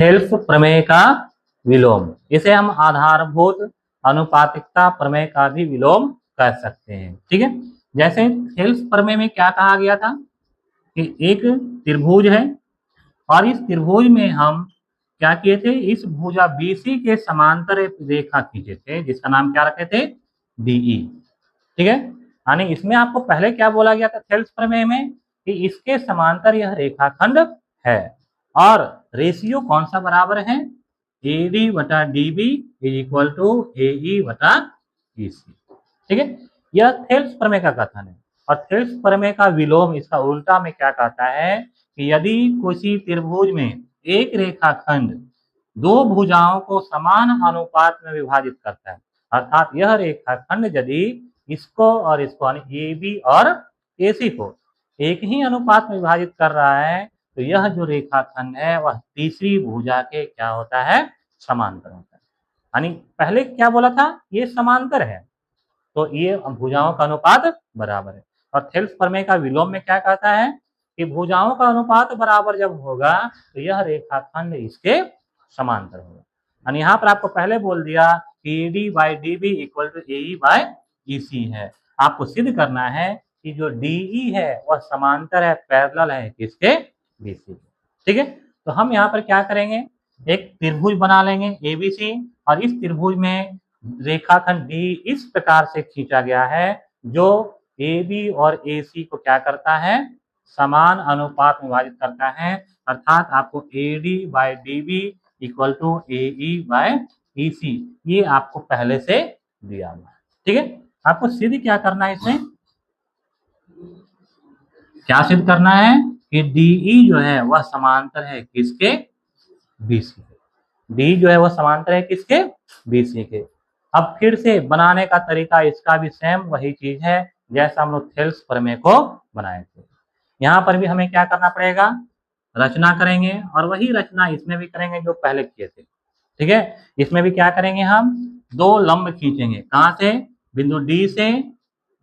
Thales प्रमेय का विलोम, इसे हम आधारभूत अनुपातिकता प्रमेय का भी विलोम कह सकते हैं। ठीक है, जैसे थेल्स प्रमेय में क्या कहा गया था कि एक त्रिभुज है और इस त्रिभुज में हम क्या किए थे, इस भुजा बीसी के समांतर एक रेखा खींचे थे जिसका नाम क्या रखे थे, डीई। ठीक है, यानी इसमें आपको पहले क्या बोला गया था थेल्स प्रमेय में कि इसके समांतर यह रेखाखंड है और रेशियो कौन सा बराबर है, एडी बटा डीबी इज इक्वल टू एई बटा ईसी। ठीक है, यह थेल्स प्रमेय का कथन है। और थेल्स प्रमेय का विलोम, इसका उल्टा में क्या कहता है कि यदि किसी त्रिभुज में एक रेखाखंड दो भुजाओं को समान अनुपात में विभाजित करता है, अर्थात यह रेखाखंड यदि इसको और इसको ए बी और एसी को एक ही अनुपात में विभाजित कर रहा है तो यह जो रेखाखंड है वह तीसरी भुजा के क्या होता है, समांतर होता है। यानी पहले क्या बोला था, ये समांतर है तो ये भुजाओं का अनुपात बराबर है। और थेल्स प्रमेय का विलोम में क्या कहता है कि भुजाओं का अनुपात बराबर जब होगा तो यह रेखाखंड इसके समांतर होगा। यानी यहाँ पर आपको पहले बोल दिया कि D by D B equal to A by E C है। आपको सिद्ध करना है कि जो डीई है वह समांतर है, पैरेलल है किसके, बीसी। ठीक है, तो हम यहाँ पर क्या करेंगे, एक त्रिभुज बना लेंगे एबीसी और इस त्रिभुज में रेखाखंड डी इस प्रकार से खींचा गया है जो ए बी और ए सी को क्या करता है, समान अनुपात में विभाजित करता है। अर्थात आपको A D by D B equal to A E by E C, ये आपको पहले से दिया हुआ है। ठीक है, आपको सिद्ध क्या करना है, इसमें क्या सिद्ध करना है कि डीई जो है वह समांतर है किसके, बीसी के। डी जो है वह समांतर है किसके, बीसी के। अब फिर से बनाने का तरीका इसका भी सेम वही चीज है जैसा हम लोग थेल्स प्रमेय को बनाए थे। यहाँ पर भी हमें क्या करना पड़ेगा, रचना करेंगे और वही रचना इसमें भी करेंगे जो पहले किए थे। ठीक है, इसमें भी क्या करेंगे, हम दो लंब खींचेंगे, कहाँ से, बिंदु डी से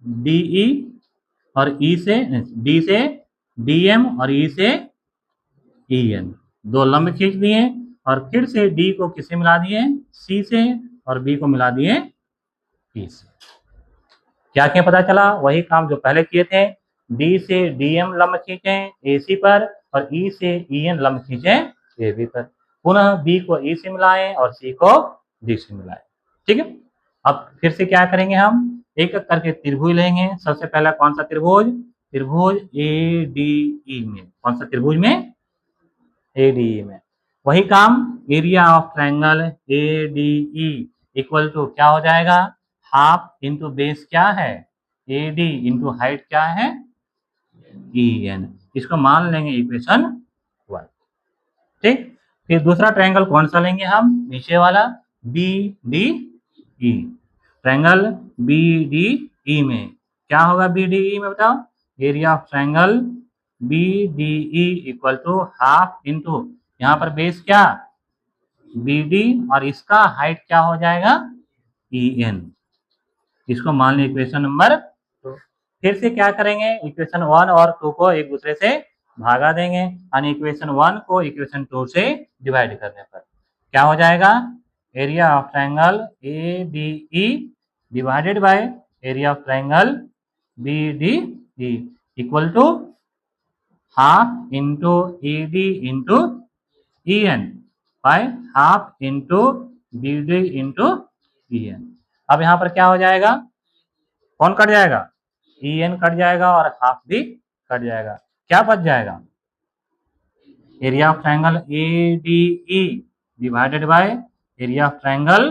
डीई और ई से डी से डीएम और ई से ईएन, दो लंब खींच दिए और फिर से डी को किससे मिला दिए, सी से, और बी को मिला दिए ई से। क्या क्या पता चला, वही काम जो पहले किए थे, डी से डीएम लंब खींचे एसी पर और ई से ईएन लंब खींचे एबी पर, पुनः बी को ई से मिलाएं और सी को डी से मिलाएं। ठीक है, अब फिर से क्या करेंगे, हम एक एक करके त्रिभुज लेंगे। सबसे पहला कौन सा त्रिभुज, त्रिभुज ए डी ई में, कौन सा त्रिभुज में, एडीई में। वही काम area of triangle ADE equal to क्या हो जाएगा, हाफ इंटू बेस क्या है, एडी इंटू हाइट क्या है, ईएन। इसको मान लेंगे इक्वेशन 1। ठीक, फिर दूसरा ट्रायंगल कौन सा लेंगे हम, नीचे वाला B D E, triangle B D E में क्या होगा, बी डी ई में बताओ, area of triangle B D E equal to half into, यहाँ पर बेस क्या, बी डी और इसका हाइट क्या हो जाएगा, ई एन। इसको मान ली इक्वेशन नंबर 2। फिर से क्या करेंगे, इक्वेशन 1 और 2 को एक दूसरे से भागा देंगे, यानी इक्वेशन 1 को इक्वेशन 2 से डिवाइड करने पर क्या हो जाएगा, area of triangle A D E divided by area of triangle B D E equal to half into E D into E N by half into B D into E N. अब यहाँ पर क्या हो जाएगा, कौन cut जाएगा, E N cut जाएगा और हाफ भी कट जाएगा, क्या बच जाएगा, area of triangle A D E divided by area of triangle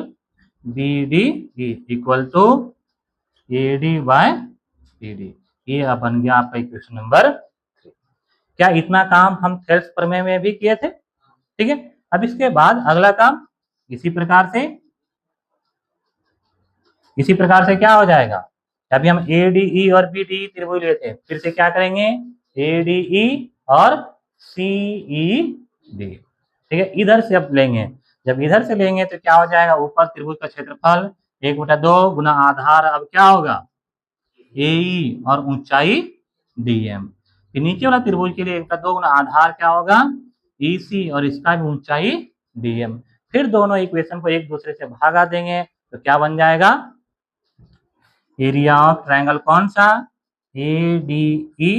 B D E equal to A D by B D. ये बन गया आपका इक्वेशन नंबर 3। क्या इतना काम हम थेल्स प्रमेय में भी किए थे। ठीक है, अब इसके बाद अगला काम इसी प्रकार से क्या हो जाएगा, अभी हम ए डी ई और बी डी त्रिभुज लिए थे, फिर से क्या करेंगे, ए डी ई और सी ई डी। ठीक है, इधर से अब लेंगे, जब इधर से लेंगे तो क्या हो जाएगा, ऊपर त्रिभुज का क्षेत्रफल 1/2 गुना आधार, अब क्या होगा ए और ऊंचाई डीएम। फिर नीचे वाला त्रिभुज के लिए 1/2 गुना आधार क्या होगा, ई सी और इसका भी ऊंचाई dm। फिर दोनों इक्वेशन को एक दूसरे से भागा देंगे तो क्या बन जाएगा, एरिया ऑफ ट्रायंगल कौन सा, ADE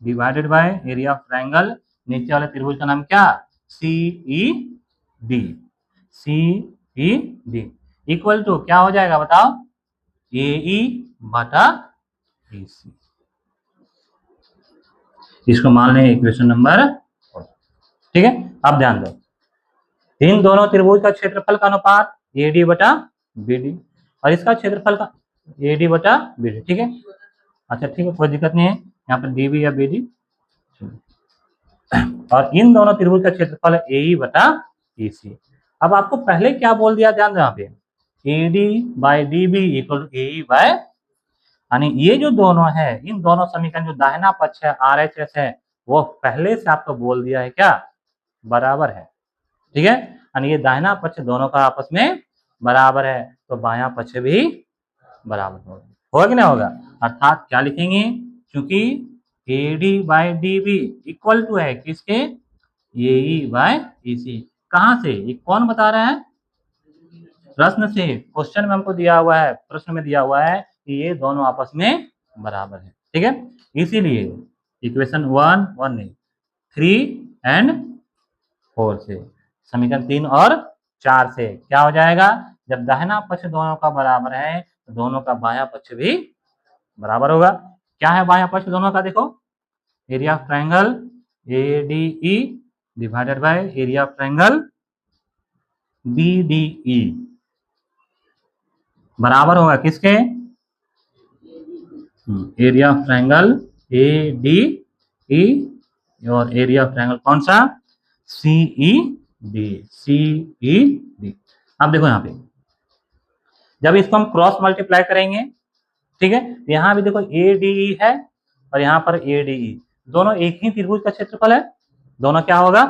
divided by area of triangle नीचे वाले त्रिभुज का नाम क्या, CED। CED इक्वल टू क्या हो जाएगा बताओ, AE बटा BC। इसको मान लें इक्वेशन नंबर 4। ठीक है, अब ध्यान दो, इन दोनों त्रिभुज का क्षेत्रफल का अनुपात AD बटा BD और इसका क्षेत्रफल का AD बटा BD। ठीक है, अच्छा ठीक है, कोई दिक्कत नहीं है, यहाँ पर DB या BD। और इन दोनों त्रिभुज का क्षेत्रफल AE बटा EC। अब आपको पहले क्या बोल दिया, ध्यान दो यहाँ पे, AD by DB equal to AE by, यानी ये जो दोनों है, इन दोनों समीकरण जो दाहिना पक्ष है RHS है, वो पहले से आपको बोल दिया है क्या, बराबर है। ठीक है, यानी ये दाहिना पक्ष दोनों का आपस में बराबर है, तो बायां पक्ष भी बराबर होगा कि नहीं होगा, अर्थात क्या लिखेंगे, क्योंकि AD by DB equal to है किसके, AE बाय EC। कहां से, ये कौन बता रहा है, प्रश्न से, क्वेश्चन में हमको दिया हुआ है, प्रश्न में दिया हुआ है कि ये दोनों आपस में बराबर है। ठीक है, इसीलिए इक्वेशन 1 3 एंड 4 से, समीकरण 3 और 4 से क्या हो जाएगा, जब दाहिना पक्ष दोनों का बराबर है तो दोनों का बायां पक्ष भी बराबर होगा। क्या है बायां पक्ष दोनों का, देखो, area of triangle ADE divided by area of triangle BDE बराबर होगा किसके, एरिया ऑफ ट्रायंगल ADE और एरिया ऑफ ट्रायंगल कौन सा, CED। अब देखो यहाँ पे जब इसको हम क्रॉस मल्टीप्लाई करेंगे, ठीक है, यहाँ भी देखो ADE है और यहाँ पर ADE, दोनों एक ही त्रिभुज का क्षेत्रफल है, दोनों क्या होगा,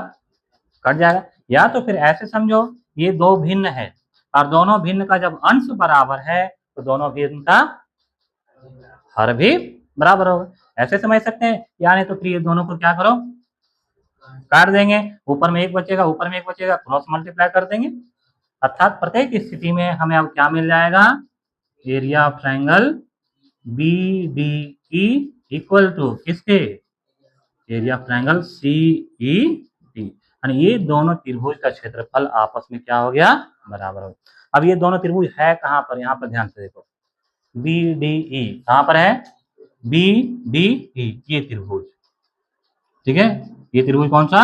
कट जाएगा। या तो फिर ऐसे समझो, ये दो भिन्न है और दोनों भिन्न का जब अंश बराबर है तो दोनों भिन्न का हर भी बराबर होगा, ऐसे समझ सकते हैं। यानी तो फिर ये दोनों को क्या करो, काट देंगे, ऊपर में एक बचेगा, ऊपर में एक बचेगा, क्रॉस मल्टीप्लाई कर देंगे, अर्थात प्रत्येक स्थिति में हमें अब क्या मिल जाएगा, area of triangle BDE equal to किसके, एरिया ऑफ ट्रायंगल CED। यानी ये दोनों त्रिभुज का क्षेत्रफल आपस में क्या हो गया, बराबर हो। अब ये दोनों त्रिभुज है कहां पर, यहाँ पर ध्यान से देखो, BDE कहां पर है, BDE ये त्रिभुज, ठीक है, ये त्रिभुज कौन सा,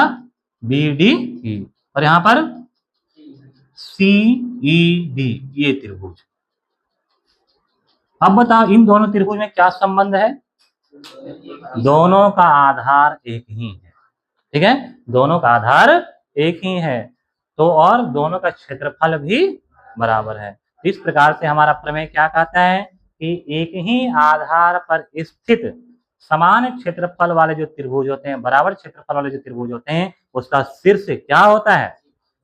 BDE, और यहाँ पर CED ये त्रिभुज। अब बताओ इन दोनों त्रिभुज में क्या संबंध है, दोनों का आधार एक ही है। ठीक है, दोनों का आधार एक ही है, तो और दोनों का क्षेत्रफल भी बराबर है। इस प्रकार से हमारा प्रमेय क्या कहता है कि एक ही आधार पर स्थित समान क्षेत्रफल वाले जो त्रिभुज होते हैं, बराबर क्षेत्रफल वाले जो त्रिभुज होते हैं, उसका शीर्ष क्या होता है,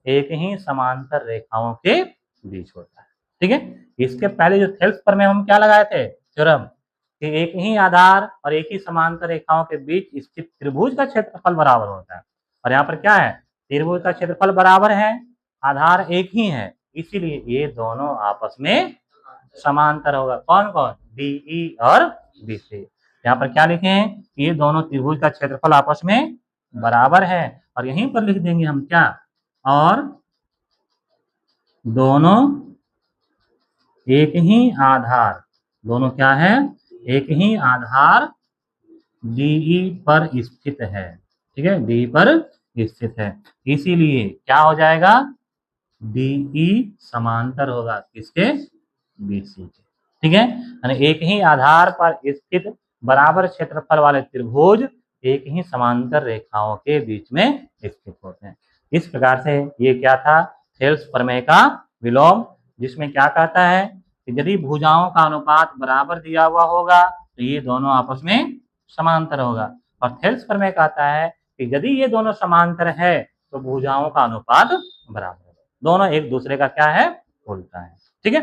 एक ही समांतर रेखाओं के बीच होता है। ठीक है, इसके पहले जो थेल्स प्रमेय हम क्या लगाए थे, थ्योरम, कि एक ही आधार और एक ही समांतर रेखाओं के बीच स्थित त्रिभुज का क्षेत्रफल बराबर होता है। और यहाँ पर क्या है, त्रिभुज का क्षेत्रफल बराबर है, आधार एक ही है, इसीलिए ये दोनों आपस में समांतर होगा। कौन कौन, DE और BC। यहाँ पर क्या लिखे हैं, ये दोनों त्रिभुज का क्षेत्रफल आपस में बराबर है, और यहीं पर लिख देंगे हम क्या, और दोनों एक ही आधार, दोनों क्या है, एक ही आधार DE पर स्थित है। ठीक है, DE पर स्थित है, इसीलिए क्या हो जाएगा, DE समांतर होगा किसके, BC के। ठीक है, यानी एक ही आधार पर स्थित बराबर क्षेत्रफल वाले त्रिभुज एक ही समांतर रेखाओं के बीच में स्थित होते हैं। इस प्रकार से ये क्या था, थेल्स प्रमेय का विलोम, जिसमें क्या कहता है कि यदि भुजाओं का अनुपात बराबर दिया हुआ होगा तो ये दोनों आपस में समांतर होगा, और थेल्स प्रमेय कहता है कि यदि ये दोनों समांतर है तो भुजाओं का अनुपात बराबर होगा, दोनों एक दूसरे का क्या है, उल्टा है। ठीक है।